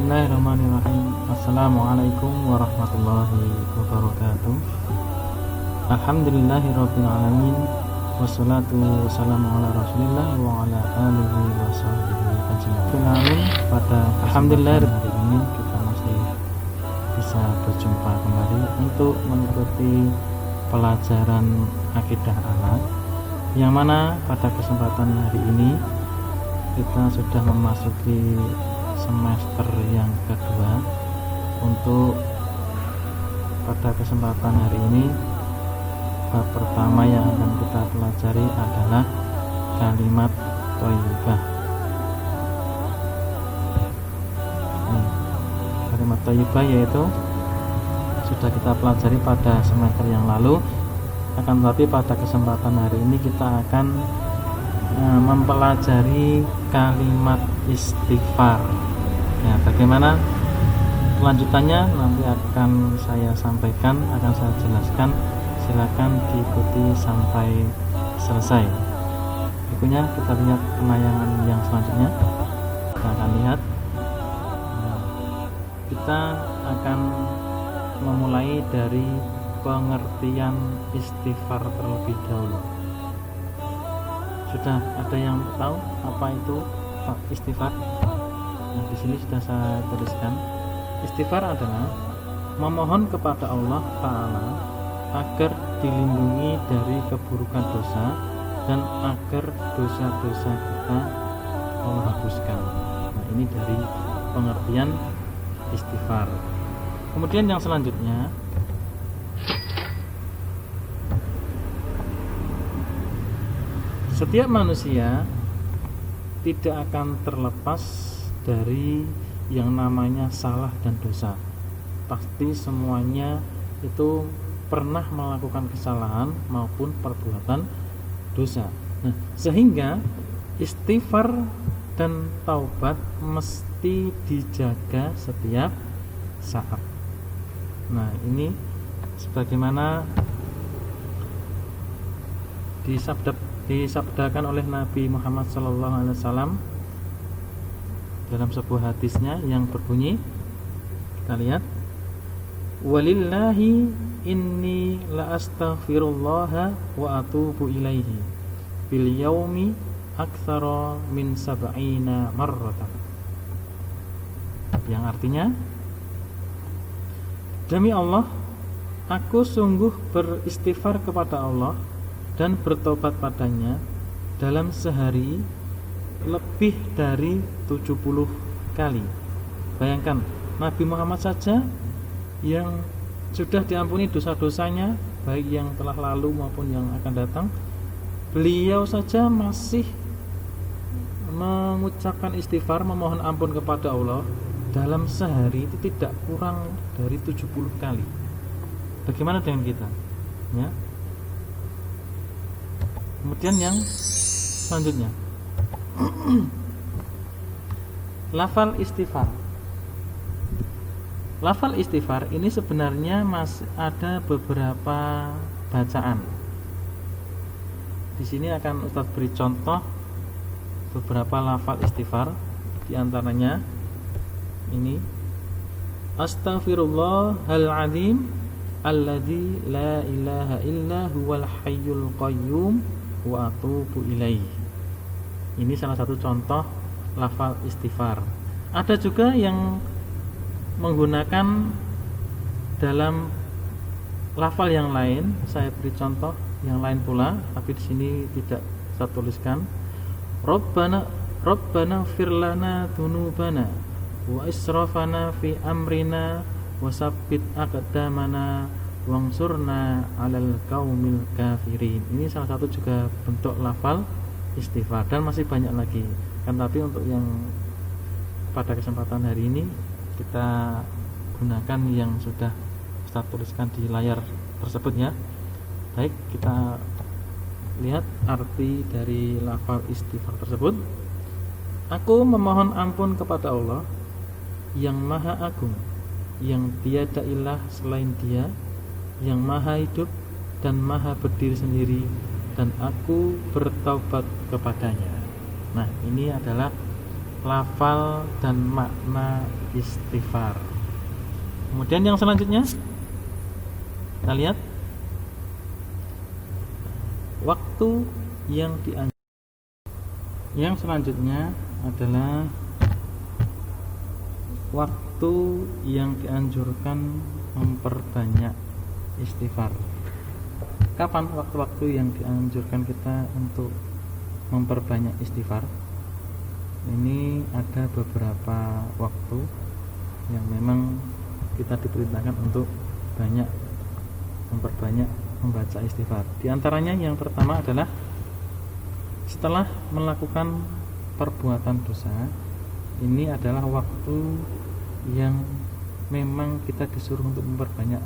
Bismillahirrahmanirrahim. Assalamualaikum warahmatullahi wabarakatuh. Alhamdulillahirabbil alamin. Wassalatu wassalamu ala Rasulillah wa ala alihi wa sahbihi ajmain. Pada alhamdulillah hari ini kita masih bisa berjumpa kembali untuk mengikuti pelajaran akidah anak, yang mana pada kesempatan hari ini kita sudah memasuki semester yang kedua. Untuk pada kesempatan hari ini, bab pertama yang akan kita pelajari adalah kalimat thayyibah. Kalimat thayyibah yaitu sudah kita pelajari pada semester yang lalu, akan tetapi pada kesempatan hari ini kita akan mempelajari kalimat istighfar. Ya, bagaimana kelanjutannya nanti akan saya sampaikan, akan saya jelaskan. Silakan diikuti sampai selesai. Berikutnya kita lihat penayangan yang selanjutnya. Kita akan lihat. Kita akan memulai dari pengertian istighfar terlebih dahulu. Sudah ada yang tahu apa itu istighfar? Nah, di sini sudah saya tuliskan. Istighfar adalah memohon kepada Allah Ta'ala agar dilindungi dari keburukan dosa dan agar dosa-dosa kita Allah hapuskan. Nah, ini dari pengertian istighfar. Kemudian yang selanjutnya, setiap manusia tidak akan terlepas dari yang namanya salah dan dosa. Pasti semuanya itu pernah melakukan kesalahan maupun perbuatan dosa. Nah, sehingga istighfar dan taubat mesti dijaga setiap saat. Nah, ini sebagaimana disabdakan oleh Nabi Muhammad SAW dalam sebuah hadisnya yang berbunyi, kita lihat, walillahi inni la astaghfirullah wa atubu ilaihi bil yaumi aktsara min sab'ina marratan. Yang artinya, demi Allah, aku sungguh beristighfar kepada Allah dan bertobat padanya dalam sehari lebih dari 70 kali. Bayangkan, Nabi Muhammad saja yang sudah diampuni dosa-dosanya, baik yang telah lalu maupun yang akan datang, beliau saja masih mengucapkan istighfar, memohon ampun kepada Allah dalam sehari itu tidak kurang dari 70 kali. Bagaimana dengan kita? Ya. Kemudian yang selanjutnya, lafal istighfar. Lafal istighfar ini sebenarnya masih ada beberapa bacaan. Di sini akan Ustaz beri contoh beberapa lafal istighfar. Di antaranya ini, astaghfirullahal azim alladzi la ilaha illa huwal hayyul qayyum wa atubu ilaihi. Ini salah satu contoh lafal istighfar. Ada juga yang menggunakan dalam lafal yang lain. Saya beri contoh yang lain pula, tapi di sini tidak saya tuliskan. Rabbana ighfir lana dzunubana wa israfana fi amrina wa tsabbit aqdamana wansurna 'alal qaumil kafirin. Ini salah satu juga bentuk lafal istighfar, dan masih banyak lagi. Kan tapi untuk yang pada kesempatan hari ini kita gunakan yang sudah Ustaz tuliskan di layar tersebut ya. Baik, kita lihat arti dari lafal istighfar tersebut. Aku memohon ampun kepada Allah yang Maha Agung, yang tiada ilah selain Dia, yang Maha Hidup dan Maha Berdiri sendiri, dan aku bertaubat kepadanya. Nah, ini adalah lafal dan makna istighfar. Kemudian yang selanjutnya kita lihat waktu yang dianjurkan. Yang selanjutnya adalah waktu yang dianjurkan memperbanyak istighfar. Kapan waktu-waktu yang dianjurkan kita untuk memperbanyak istighfar? Ini ada beberapa waktu yang memang kita diperintahkan untuk memperbanyak membaca istighfar. Di antaranya yang pertama adalah setelah melakukan perbuatan dosa. Ini adalah waktu yang memang kita disuruh untuk memperbanyak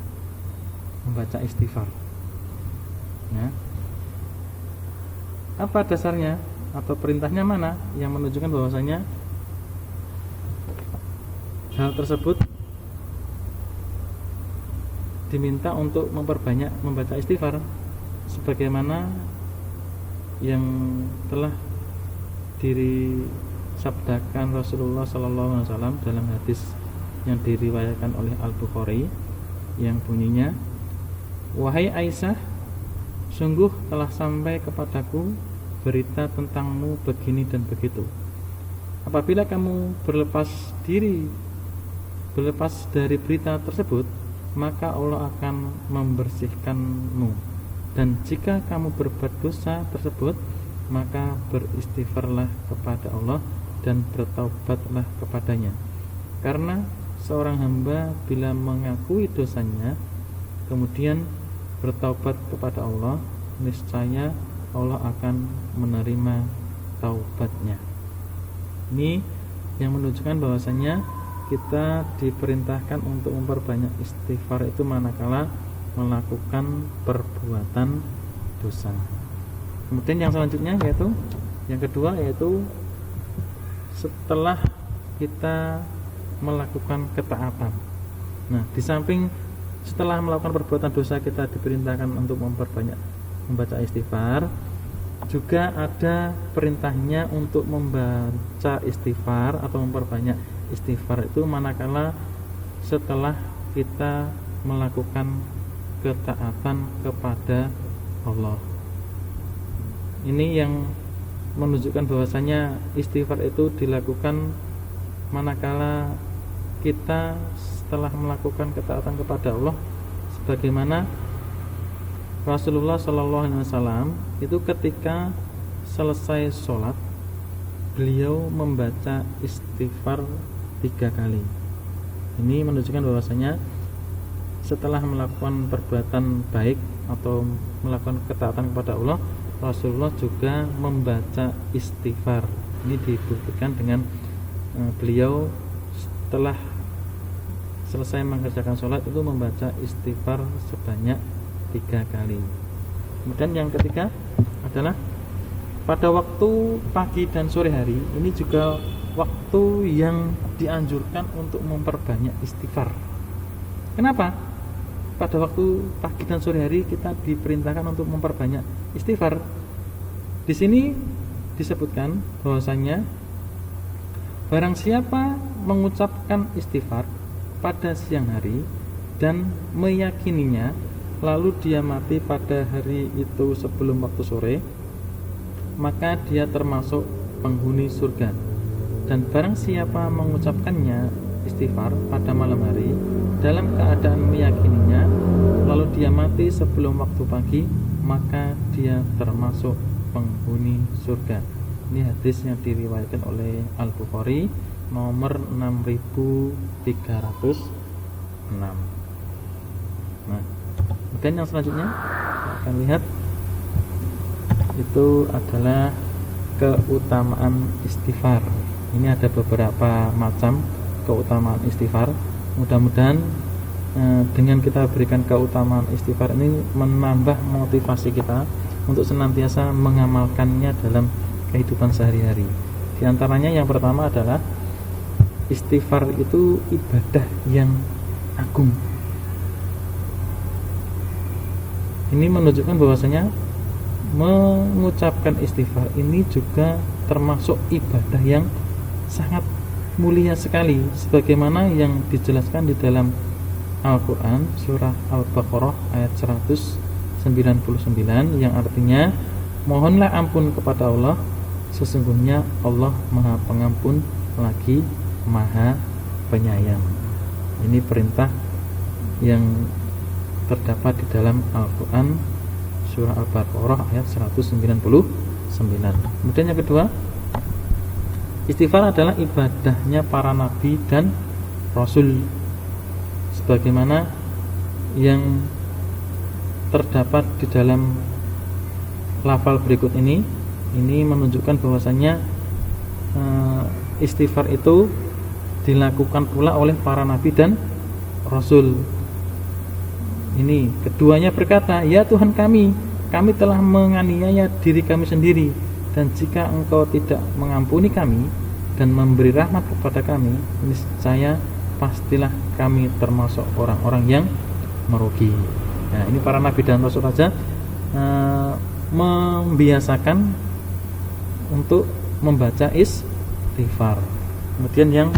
membaca istighfar. Ya. Apa dasarnya atau perintahnya mana yang menunjukkan bahwasanya hal tersebut diminta untuk memperbanyak membaca istighfar, sebagaimana yang telah disabdakan Rasulullah SAW dalam hadis yang diriwayatkan oleh Al-Bukhari yang bunyinya, "Wahai Aisyah, sungguh telah sampai kepadaku berita tentangmu begini dan begitu. Apabila kamu berlepas dari berita tersebut, maka Allah akan membersihkanmu. Dan jika kamu berbuat dosa tersebut, maka beristighfarlah kepada Allah dan bertaubatlah kepadanya. Karena seorang hamba bila mengakui dosanya, kemudian bertaubat kepada Allah, niscaya Allah akan menerima taubatnya." Ini yang menunjukkan bahwasanya kita diperintahkan untuk memperbanyak istighfar itu manakala melakukan perbuatan dosa. Kemudian yang selanjutnya yaitu yang kedua, yaitu setelah kita melakukan ketaatan. Nah, di samping setelah melakukan perbuatan dosa kita diperintahkan untuk memperbanyak membaca istighfar, juga ada perintahnya untuk membaca istighfar atau memperbanyak istighfar itu manakala setelah kita melakukan ketaatan kepada Allah. Ini yang menunjukkan bahwasanya istighfar itu dilakukan manakala kita setelah melakukan ketaatan kepada Allah, sebagaimana Rasulullah SAW itu ketika selesai sholat, beliau membaca istighfar 3 kali. Ini menunjukkan bahwasanya setelah melakukan perbuatan baik atau melakukan ketaatan kepada Allah, Rasulullah juga membaca istighfar. Ini dibuktikan dengan beliau setelah selesai mengerjakan sholat itu membaca istighfar sebanyak 3 kali. Kemudian yang ketiga adalah pada waktu pagi dan sore hari. Ini juga waktu yang dianjurkan untuk memperbanyak istighfar. Kenapa? Pada waktu pagi dan sore hari kita diperintahkan untuk memperbanyak istighfar. Di sini disebutkan bahwasanya barang siapa mengucapkan istighfar pada siang hari dan meyakininya, lalu dia mati pada hari itu sebelum waktu sore, maka dia termasuk penghuni surga. Dan barang siapa mengucapkannya istighfar pada malam hari dalam keadaan meyakininya, lalu dia mati sebelum waktu pagi, maka dia termasuk penghuni surga. Ini hadis yang diriwayatkan oleh Al-Bukhari nomor 6306. Nah, kemudian yang selanjutnya kita akan lihat itu adalah keutamaan istighfar. Ini ada beberapa macam keutamaan istighfar. Mudah-mudahan dengan kita berikan keutamaan istighfar ini menambah motivasi kita untuk senantiasa mengamalkannya dalam kehidupan sehari-hari. Di antaranya yang pertama adalah istighfar itu ibadah yang agung. Ini menunjukkan bahwasanya mengucapkan istighfar ini juga termasuk ibadah yang sangat mulia sekali sebagaimana yang dijelaskan di dalam Al-Quran surah Al-Baqarah ayat 199 yang artinya mohonlah ampun kepada Allah, sesungguhnya Allah Maha Pengampun lagi Maha Penyayang. Ini perintah yang terdapat di dalam Al-Quran surah Al-Baqarah ayat 199. Kemudian yang kedua, istighfar adalah ibadahnya para nabi dan rasul sebagaimana yang terdapat di dalam lafal berikut ini. Ini menunjukkan bahwasanya istighfar itu dilakukan pula oleh para nabi dan rasul. Ini keduanya berkata, ya Tuhan kami telah menganiaya diri kami sendiri, dan jika Engkau tidak mengampuni kami dan memberi rahmat kepada kami, niscaya pastilah kami termasuk orang-orang yang merugi. Nah, ini para nabi dan rasul saja membiasakan untuk membaca istighfar. Kemudian yang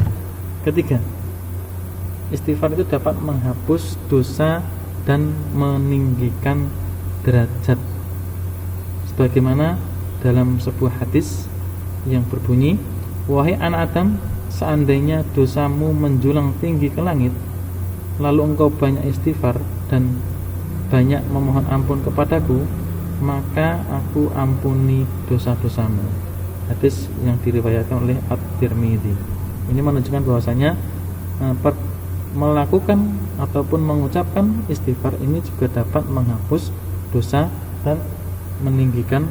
ketiga, istighfar itu dapat menghapus dosa dan meninggikan derajat sebagaimana dalam sebuah hadis yang berbunyi, wahai anak Adam, seandainya dosamu menjulang tinggi ke langit, lalu engkau banyak istighfar dan banyak memohon ampun kepadaku, maka aku ampuni dosa-dosamu. Hadis yang diriwayatkan oleh At-Tirmidzi. Ini menunjukkan bahwasanya melakukan ataupun mengucapkan istighfar ini juga dapat menghapus dosa dan meninggikan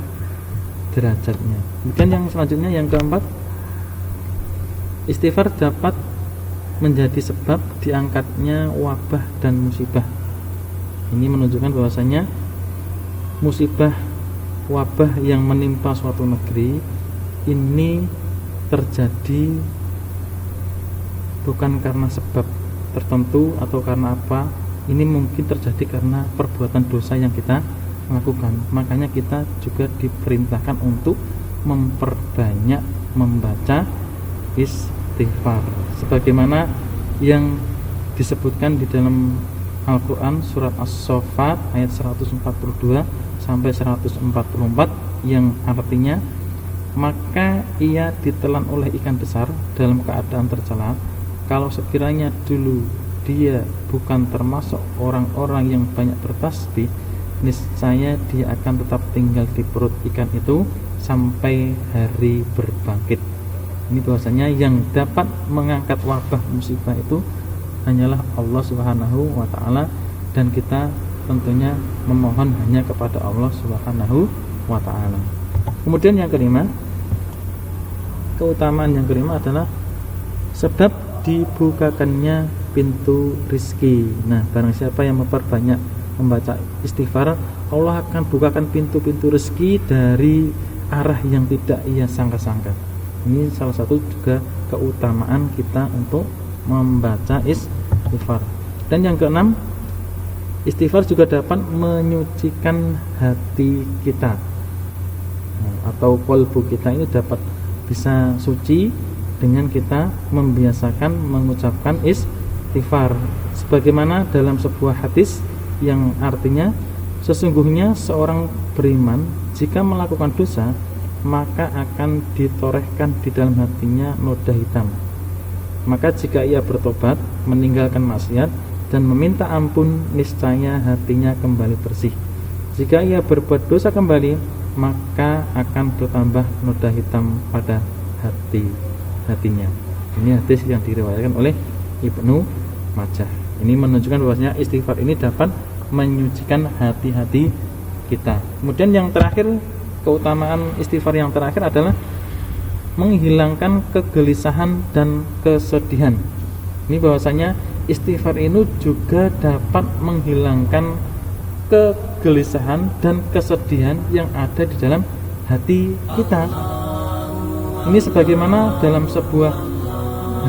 derajatnya. Kemudian yang selanjutnya, yang keempat, istighfar dapat menjadi sebab diangkatnya wabah dan musibah. Ini menunjukkan bahwasanya musibah wabah yang menimpa suatu negeri ini terjadi bukan karena sebab tertentu atau karena apa, ini mungkin terjadi karena perbuatan dosa yang kita lakukan. Makanya kita juga diperintahkan untuk memperbanyak membaca istighfar sebagaimana yang disebutkan di dalam Al-Quran surat As-Saffat ayat 142 sampai 144 yang artinya, maka ia ditelan oleh ikan besar dalam keadaan tercela. Kalau sekiranya dulu dia bukan termasuk orang-orang yang banyak bertasbih, niscaya dia akan tetap tinggal di perut ikan itu sampai hari berbangkit. Ini bahwasanya yang dapat mengangkat wabah musibah itu hanyalah Allah Subhanahu wa ta'ala, dan kita tentunya memohon hanya kepada Allah Subhanahu wa ta'ala. Kemudian yang kelima, keutamaan yang kelima adalah sebab dibukakannya pintu rizki. Nah, barang siapa yang memperbanyak membaca istighfar, Allah akan bukakan pintu-pintu rezeki dari arah yang tidak ia sangka-sangka. Ini salah satu juga keutamaan kita untuk membaca istighfar. Dan yang keenam, istighfar juga dapat menyucikan hati kita, atau qalbu kita ini dapat bisa suci dengan kita membiasakan mengucapkan istighfar sebagaimana dalam sebuah hadis yang artinya, sesungguhnya seorang beriman jika melakukan dosa maka akan ditorehkan di dalam hatinya noda hitam. Maka jika ia bertobat, meninggalkan maksiat dan meminta ampun, niscaya hatinya kembali bersih. Jika ia berbuat dosa kembali, maka akan bertambah noda hitam pada hatinya. Ini hadis yang diriwayatkan oleh Ibnu Majah. Ini menunjukkan bahwasanya istighfar ini dapat menyucikan hati-hati kita. Kemudian yang terakhir, keutamaan istighfar yang terakhir adalah menghilangkan kegelisahan dan kesedihan. Ini bahwasanya istighfar ini juga dapat menghilangkan kegelisahan dan kesedihan yang ada di dalam hati kita. Ini sebagaimana dalam sebuah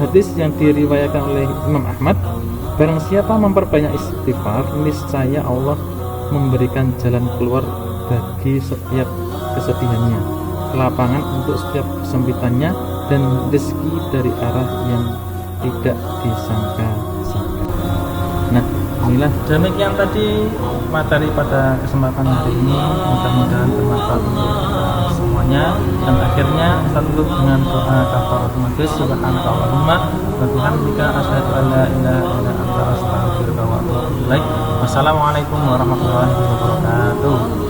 hadis yang diriwayatkan oleh Imam Ahmad, barang siapa memperbanyak istighfar, niscaya Allah memberikan jalan keluar bagi setiap kesedihannya, kelapangan untuk setiap kesempitannya, dan rezeki dari arah yang tidak disangka-sangka. Nah, inilah demikian tadi materi pada kesempatan hari ini, mudah-mudahan bermanfaat untuk kita semuanya. Dan akhirnya kita tutup dengan doa kafaratul majlis. Subhanakallahumma wa bihamdika asyhadu an la ilaha illa anta astaghfiruka wa atubu ilaik. Wassalamualaikum warahmatullahi wabarakatuh.